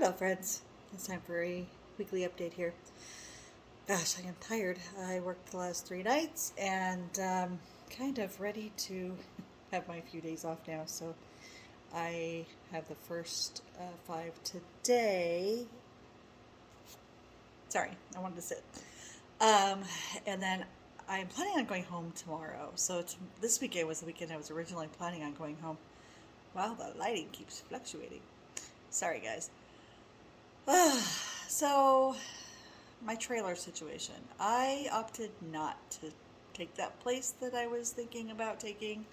Hello, friends. It's time for a weekly update here. Gosh, I am tired. I worked the last 3 nights and kind of ready to have my few days off now. So I have the first five today. Sorry, I wanted to sit. Um, and then I'm planning on going home tomorrow. This weekend was the weekend I was originally planning on going home. Wow, the lighting keeps fluctuating. Sorry, guys. So my trailer situation. I opted not to take that place that I was thinking about taking.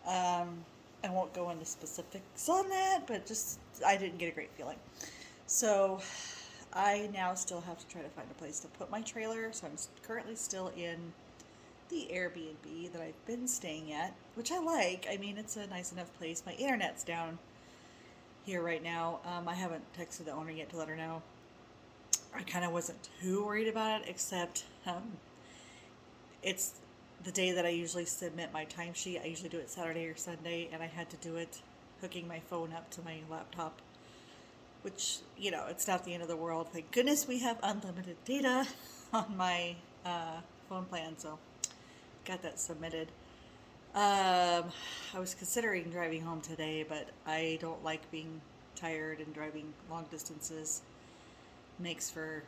Um, I won't go into specifics on that, but just I didn't get a great feeling. So I now still have to try to find a place to put my trailer. So I'm currently still in the Airbnb that I've been staying at, which I like. I mean, it's a nice enough place. My internet's down here right now. I haven't texted the owner yet to let her know. I kind of wasn't too worried about it, except it's the day that I usually submit my timesheet. I usually do it Saturday or Sunday, and I had to do it hooking my phone up to my laptop, which, it's not the end of the world. Thank goodness we have unlimited data on my phone plan, so got that submitted. I was considering driving home today, but I don't like being tired and driving long distances. Makes for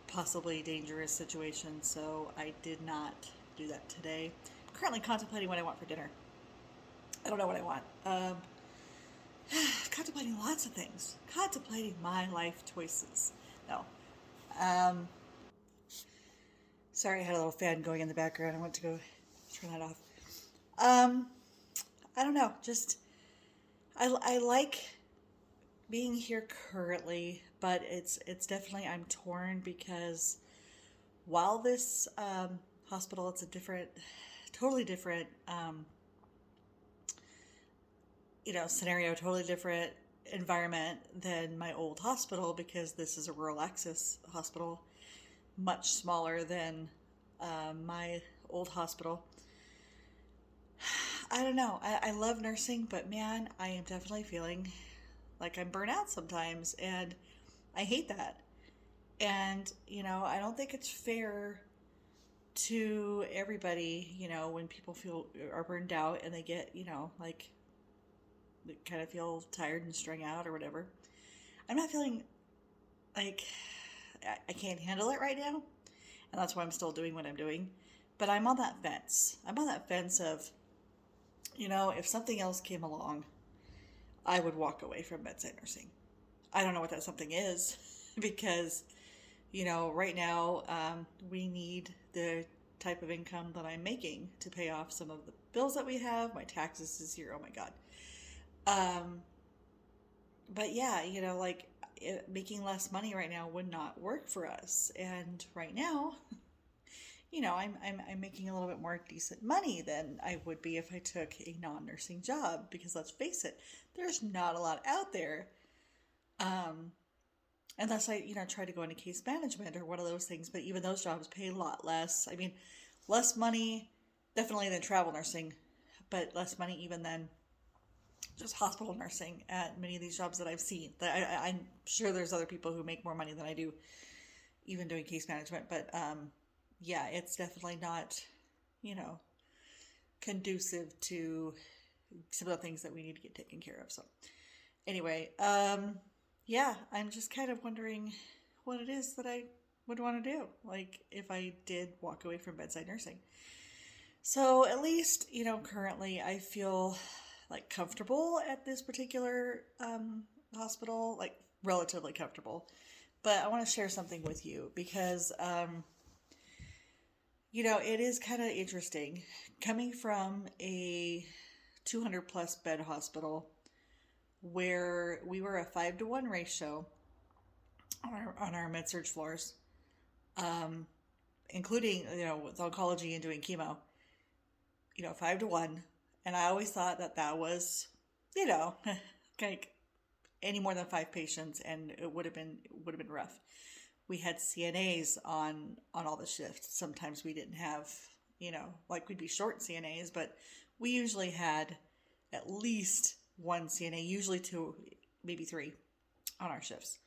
possibly dangerous situations, so I did not do that today. I'm currently contemplating what I want for dinner. I don't know what I want. Contemplating lots of things. Contemplating my life choices. No. Um, Sorry, I had a little fan going in the background. I went to go turn that off. Um, I don't know. Just I like being here currently, but it's definitely I'm torn because while this hospital, it's a totally different, scenario, totally different environment than my old hospital because this is a rural access hospital, much smaller than my old hospital. I don't know. I love nursing, but man, I am definitely feeling like I'm burnt out sometimes, and I hate that. And, I don't think it's fair to everybody, when people are burned out and they get, like they kind of feel tired and strung out or whatever. I'm not feeling like I can't handle it right now, and that's why I'm still doing what I'm doing. But I'm on that fence. I'm on that fence of, if something else came along, I would walk away from bedside nursing. I don't know what that something is because, right now we need the type of income that I'm making to pay off some of the bills that we have. My taxes this year, oh my God. Um, but yeah, making less money right now would not work for us. And right now, I'm making a little bit more decent money than I would be if I took a non-nursing job because let's face it, there's not a lot out there. Um, Unless I, try to go into case management or one of those things, but even those jobs pay a lot less. I mean, less money definitely than travel nursing, but less money even than just hospital nursing at many of these jobs that I've seen. I'm sure there's other people who make more money than I do, even doing case management. But yeah, it's definitely not, you know, conducive to some of the things that we need to get taken care of. So anyway, yeah, I'm just kind of wondering what it is that I would want to do, like if I did walk away from bedside nursing. So at least, currently I feel like comfortable at this particular hospital, like relatively comfortable. But I want to share something with you because, it is kind of interesting coming from a 200 plus bed hospital where we were a 5-to-1 ratio on our med surge floors, um, including, with oncology and doing chemo, 5-to-1. And I always thought that that was, you know, like any more than 5 patients, and it would have been rough. We had CNAs on all the shifts. Sometimes we didn't have, like we'd be short CNAs, but we usually had at least one CNA, usually two, maybe three. on our shifts.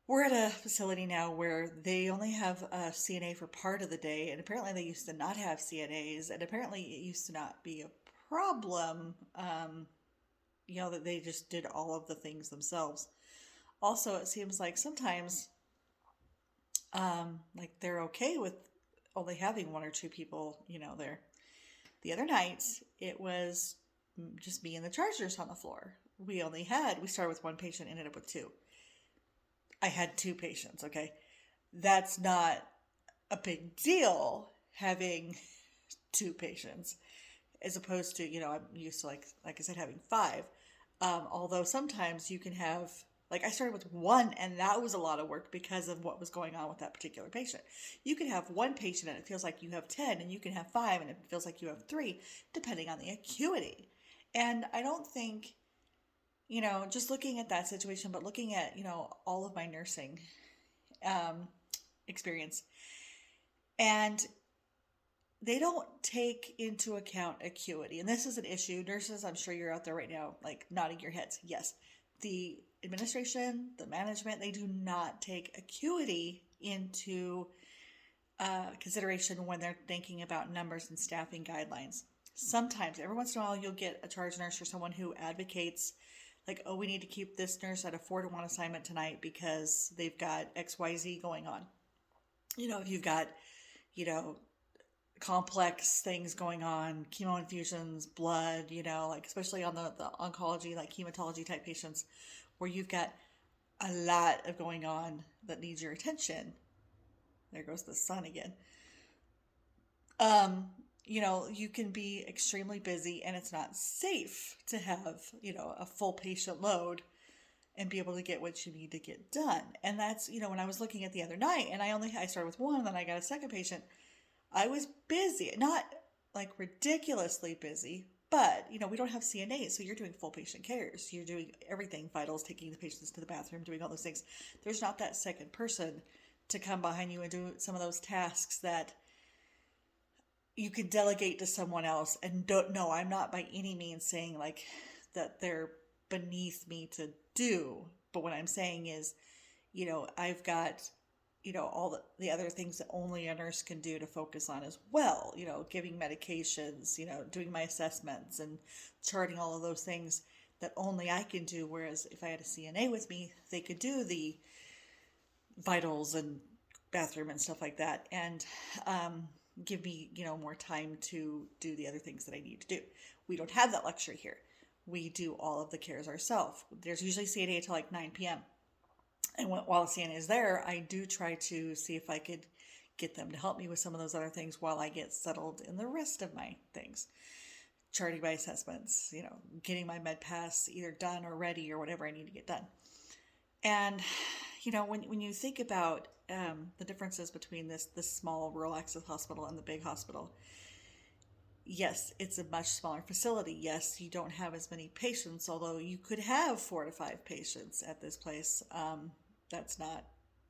We're at a facility now where they only have a CNA for part of the day, and apparently they used to not have CNAs, and apparently it used to not be a problem, that they just did all of the things themselves. Also, it seems like sometimes, like they're okay with only having one or two people, there. The other night, it was just me and the charge nurse on the floor. We started with one patient, ended up with two. I had two patients, okay? That's not a big deal having two patients as opposed to, I'm used to, like I said, having five. Although sometimes you can have, like I started with one and that was a lot of work because of what was going on with that particular patient. You can have one patient and it feels like you have 10, and you can have five and it feels like you have three, depending on the acuity. And I don't think, just looking at that situation, but looking at, all of my nursing experience, and they don't take into account acuity. And this is an issue. Nurses, I'm sure you're out there right now, like nodding your heads. Yes. The administration, the management, they do not take acuity into consideration when they're thinking about numbers and staffing guidelines. Sometimes, every once in a while, you'll get a charge nurse or someone who advocates, like, oh, we need to keep this nurse at a 4-to-1 assignment tonight because they've got XYZ going on. If you've got, complex things going on, chemo infusions, blood, like especially on the oncology, like hematology type patients, where you've got a lot of going on that needs your attention. There goes the sun again. You can be extremely busy and it's not safe to have, a full patient load and be able to get what you need to get done. And that's, when I was looking at the other night and I started with one, and then I got a second patient, I was busy, not like ridiculously busy, but, we don't have CNAs, so you're doing full patient cares. You're doing everything, vitals, taking the patients to the bathroom, doing all those things. There's not that second person to come behind you and do some of those tasks that you could delegate to someone else. And I'm not by any means saying like that they're beneath me to do. But what I'm saying is, I've got, all the other things that only a nurse can do to focus on as well, giving medications, doing my assessments and charting all of those things that only I can do. Whereas if I had a CNA with me, they could do the vitals and bathroom and stuff like that, and give me, more time to do the other things that I need to do. We don't have that luxury here. We do all of the cares ourselves. There's usually CNA till like 9 p.m. And while the CNA is there, I do try to see if I could get them to help me with some of those other things while I get settled in the rest of my things. Charting my assessments, getting my med pass either done or ready or whatever I need to get done. And, when you think about the differences between this small rural access hospital and the big hospital, yes, it's a much smaller facility. Yes, you don't have as many patients, although you could have 4 to 5 patients at this place. That's not,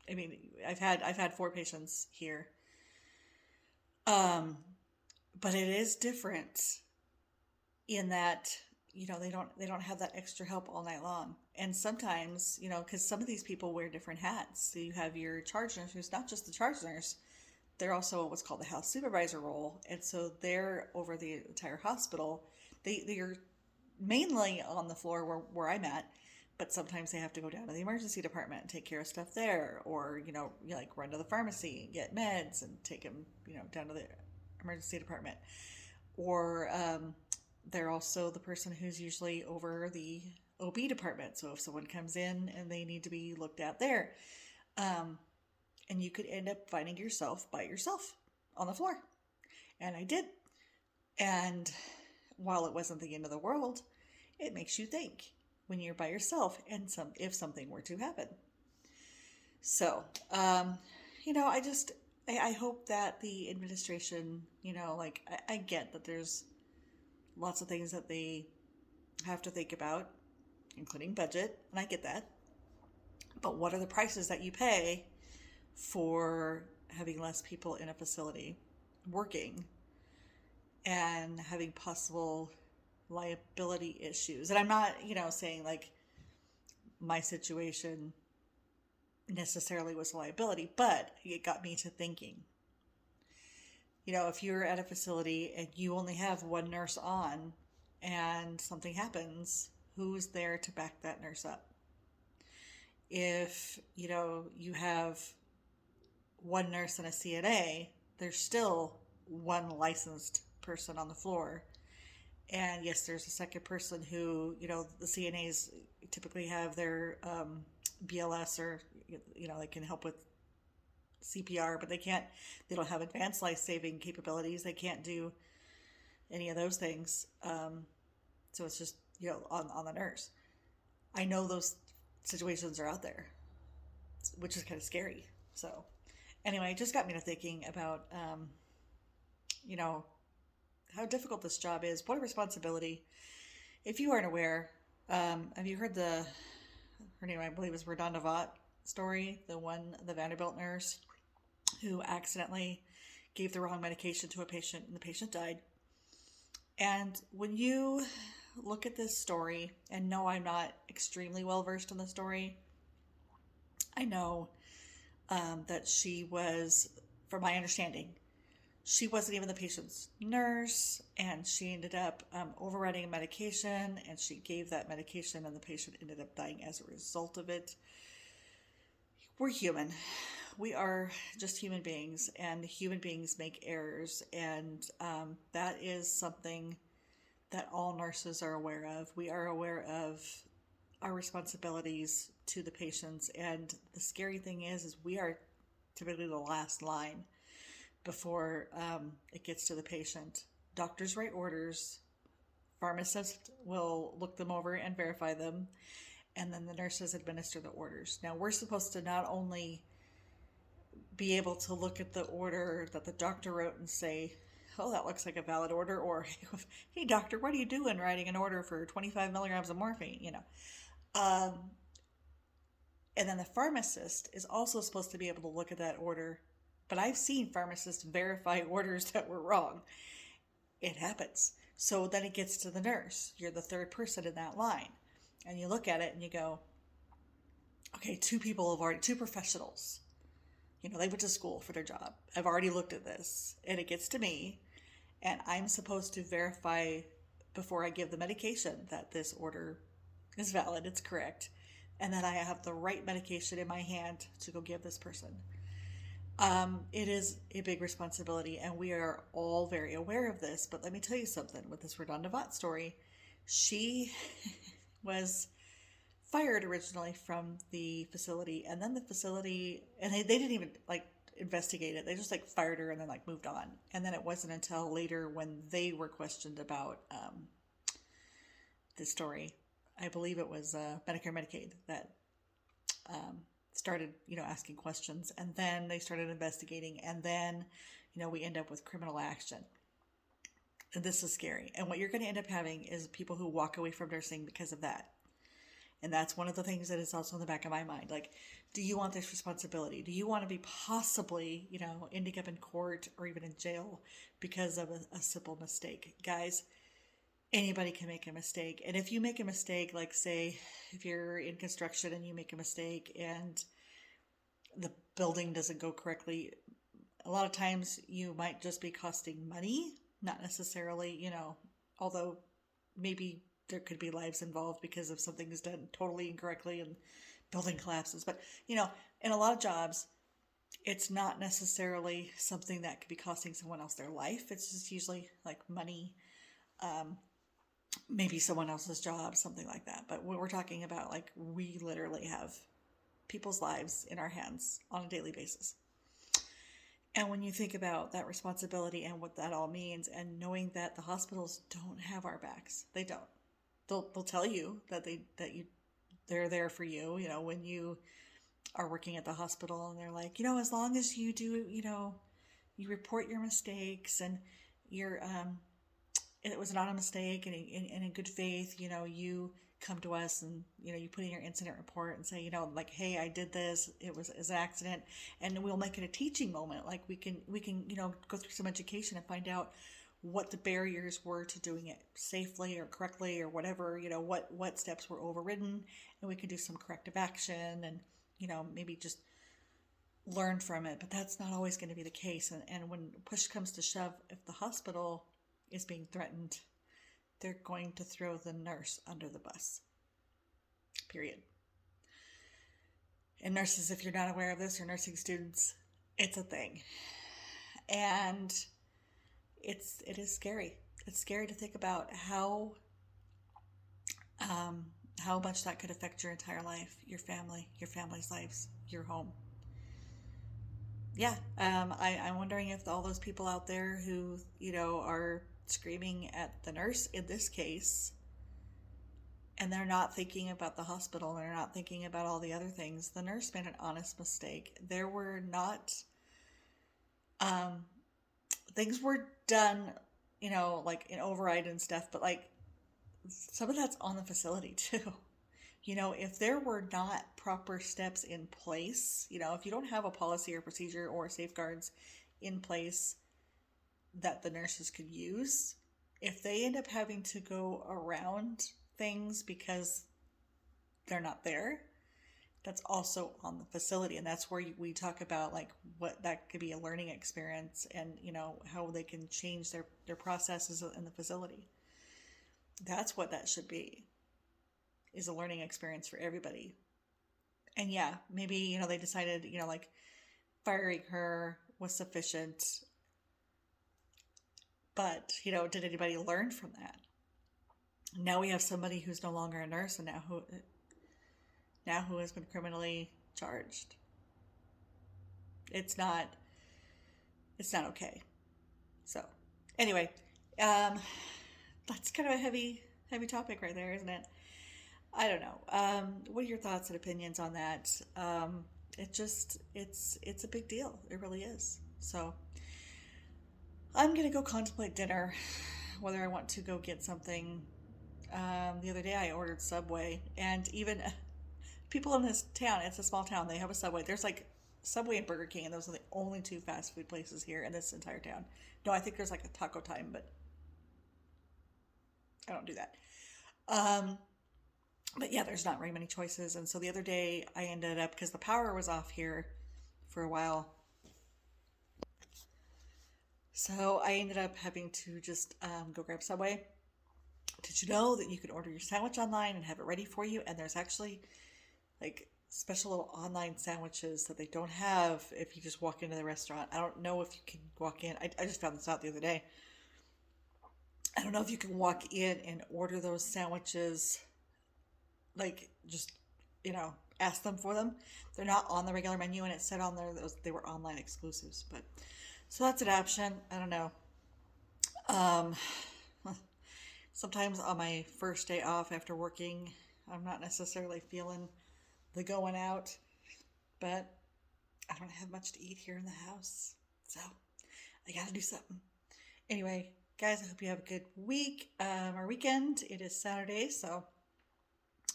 I've had 4 patients here. But it is different in that, they don't have that extra help all night long. And sometimes, because some of these people wear different hats. So you have your charge nurse, who's not just the charge nurse, they're also what's called the house supervisor role. And so they're over the entire hospital. They're mainly on the floor where I'm at, but sometimes they have to go down to the emergency department and take care of stuff there, or, like run to the pharmacy and get meds and take them, down to the emergency department. Or they're also the person who's usually over the OB department. So if someone comes in and they need to be looked at there, and you could end up finding yourself by yourself on the floor. And I did. And while it wasn't the end of the world, it makes you think when you're by yourself and if something were to happen. So, I hope that the administration, I get that there's lots of things that they have to think about, including budget, and I get that. But what are the prices that you pay for having less people in a facility working and having possible liability issues? And I'm not, saying like my situation necessarily was a liability, but it got me to thinking. If you're at a facility and you only have one nurse on and something happens, who's there to back that nurse up? If, you have one nurse and a CNA, there's still one licensed person on the floor. And yes, there's a second person who, the CNAs typically have their BLS, or, they can help with CPR, but they don't have advanced life-saving capabilities. They can't do any of those things. So it's just, on the nurse. I know those situations are out there, which is kind of scary. So anyway, it just got me to thinking about, how difficult this job is. What a responsibility. If you aren't aware, have you heard her name, I believe, is RaDonda Vaught story, the Vanderbilt nurse who accidentally gave the wrong medication to a patient and the patient died. And when you look at this story, and no, I'm not extremely well versed in the story, I know that she was, from my understanding, she wasn't even the patient's nurse, and she ended up overriding a medication, and she gave that medication, and the patient ended up dying as a result of it. We're human. We are just human beings, and human beings make errors, and that is something that all nurses are aware of. We are aware of our responsibilities to the patients, and the scary thing is we are typically the last line before it gets to the patient. Doctors write orders, pharmacists will look them over and verify them, and then the nurses administer the orders. Now, we're supposed to not only be able to look at the order that the doctor wrote and say, oh, that looks like a valid order, or, hey, doctor, what are you doing writing an order for 25 milligrams of morphine, and then the pharmacist is also supposed to be able to look at that order. But I've seen pharmacists verify orders that were wrong. It happens. So then it gets to the nurse. You're the third person in that line. And you look at it and you go, okay, two professionals. They went to school for their job. I've already looked at this. And it gets to me. And I'm supposed to verify before I give the medication that this order is valid, it's correct, and that I have the right medication in my hand to go give this person. It is a big responsibility, and we are all very aware of this. But let me tell you something with this RaDonda Vaught story. She was fired originally from the facility, and then the facility, and they didn't even investigate it. They just fired her and then moved on. And then it wasn't until later when they were questioned about this story. I believe it was Medicare Medicaid that started, asking questions, and then they started investigating, and then, we end up with criminal action. And this is scary. And what you're going to end up having is people who walk away from nursing because of that. And that's one of the things that is also in the back of my mind. Do you want this responsibility? Do you want to be possibly, ending up in court or even in jail because of a simple mistake? Guys, anybody can make a mistake. And if you make a mistake, say if you're in construction and you make a mistake and the building doesn't go correctly, a lot of times you might just be costing money, not necessarily, although maybe there could be lives involved because if something is done totally incorrectly and building collapses. But, in a lot of jobs, it's not necessarily something that could be costing someone else their life. It's just usually money, maybe someone else's job, something like that. But when we're talking about, we literally have people's lives in our hands on a daily basis. And when you think about that responsibility and what that all means, and knowing that the hospitals don't have our backs, they don't. They'll tell you that they're there for you, when you are working at the hospital, and they're like, as long as you do, you report your mistakes and you're it was not a mistake, and in good faith, you come to us and, you put in your incident report and say, hey, I did this, it was an accident, and we'll make it a teaching moment. We can, go through some education and find out what the barriers were to doing it safely or correctly or whatever, what steps were overridden, and we could do some corrective action and, maybe just learn from it. But that's not always going to be the case. And when push comes to shove, if the hospital is being threatened, they're going to throw the nurse under the bus. Period. And nurses, if you're not aware of this, or nursing students, it's a thing. And it is scary. It's scary to think about how much that could affect your entire life, your family, your family's lives, your home. Yeah, I'm wondering if all those people out there who, are screaming at the nurse in this case, and they're not thinking about the hospital, and they're not thinking about all the other things. The nurse made an honest mistake. There were not, things were done, like in override and stuff, but like some of that's on the facility too. If there were not proper steps in place, if you don't have a policy or procedure or safeguards in place that the nurses could use, if they end up having to go around things because they're not there, that's also on the facility. And that's where we talk about like what that could be a learning experience, and how they can change their processes in the facility. That's what that should be, is a learning experience for everybody. And yeah, maybe they decided like firing her was sufficient, but did anybody learn from that? Now we have somebody who's no longer a nurse, and now who has been criminally charged. It's not okay. So anyway, that's kind of a heavy topic right there, isn't it? I don't know. What are your thoughts and opinions on that? It's a big deal. It really is. So I'm going to go contemplate dinner, whether I want to go get something. The other day I ordered Subway, and even people in this town, it's a small town, they have a Subway. There's like Subway and Burger King, and those are the only two fast food places here in this entire town. No, I think there's like a Taco Time, but I don't do that. But yeah, there's not very many choices. And so the other day I ended up, because the power was off here for a while, so I ended up having to just go grab Subway. Did you know that you can order your sandwich online and have it ready for you? And there's actually like special little online sandwiches that they don't have if you just walk into the restaurant. I don't know if you can walk in. I just found this out the other day. I don't know if you can walk in and order those sandwiches, like just, ask them for them. They're not on the regular menu, and it said on there that they were online exclusives. But so that's an option. I don't know. Sometimes on my first day off after working, I'm not necessarily feeling the going out, but I don't have much to eat here in the house, so I gotta do something. Anyway, guys, I hope you have a good week or weekend. It is Saturday, so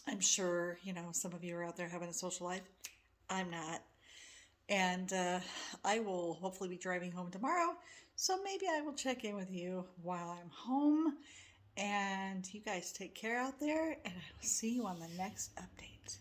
I'm sure, some of you are out there having a social life. I'm not. And I will hopefully be driving home tomorrow, so maybe I will check in with you while I'm home. And you guys take care out there, and I will see you on the next update.